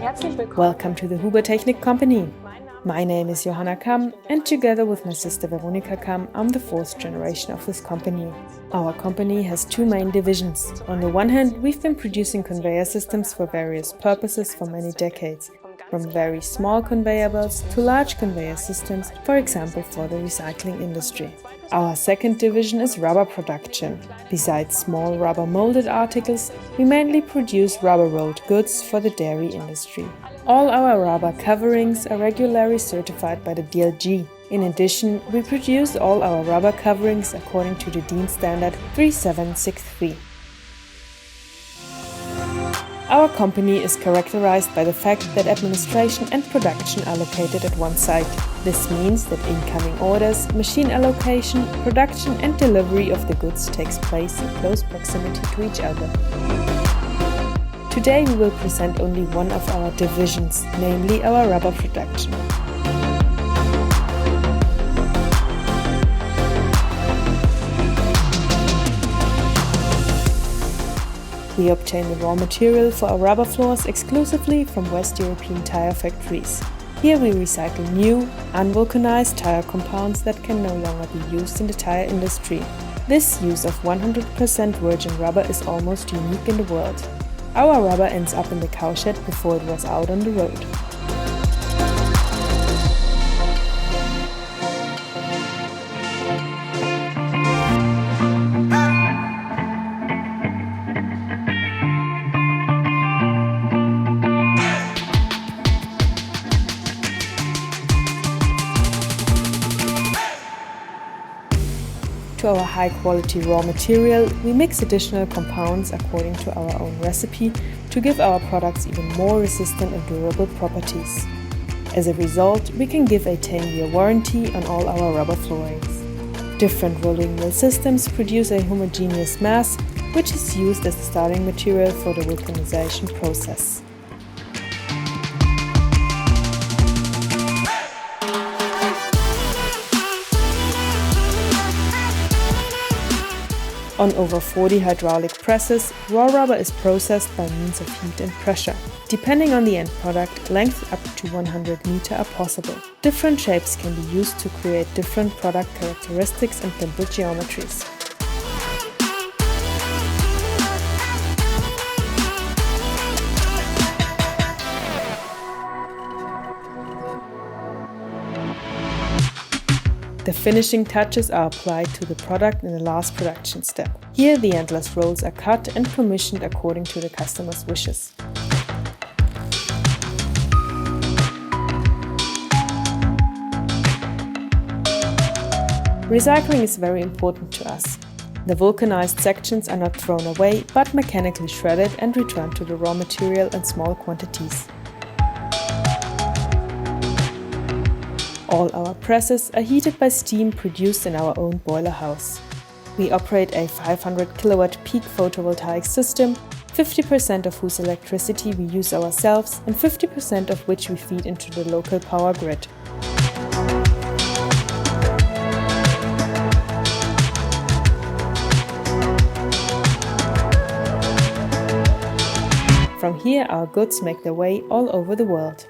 Welcome to the Huber Technik company. My name is Johanna Kamm, and together with my sister Veronika Kamm, I'm the fourth generation of this company. Our company has two main divisions. On the one hand, we've been producing conveyor systems for various purposes for many decades, from very small conveyor belts to large conveyor systems, for example for the recycling industry. Our second division is rubber production. Besides small rubber molded articles, we mainly produce rubber rolled goods for the dairy industry. All our rubber coverings are regularly certified by the DLG. In addition, we produce all our rubber coverings according to the DIN standard 3763. Our company is characterized by the fact that administration and production are located at one site. This means that incoming orders, machine allocation, production and delivery of the goods takes place in close proximity to each other. Today we will present only one of our divisions, namely our rubber production. We obtain the raw material for our rubber floors exclusively from West European tire factories. Here we recycle new, unvulcanized tire compounds that can no longer be used in the tire industry. This use of 100% virgin rubber is almost unique in the world. Our rubber ends up in the cowshed before it was out on the road. To our high-quality raw material, we mix additional compounds according to our own recipe to give our products even more resistant and durable properties. As a result, we can give a 10-year warranty on all our rubber floorings. Different rolling mill systems produce a homogeneous mass, which is used as the starting material for the vulcanization process. On over 40 hydraulic presses, raw rubber is processed by means of heat and pressure. Depending on the end product, lengths up to 100 meters are possible. Different shapes can be used to create different product characteristics and dimple geometries. The finishing touches are applied to the product in the last production step. Here the endless rolls are cut and commissioned according to the customer's wishes. Recycling is very important to us. The vulcanized sections are not thrown away, but mechanically shredded and returned to the raw material in small quantities. All our presses are heated by steam produced in our own boiler house. We operate a 500 kilowatt peak photovoltaic system, 50% of whose electricity we use ourselves and 50% of which we feed into the local power grid. From here our goods make their way all over the world.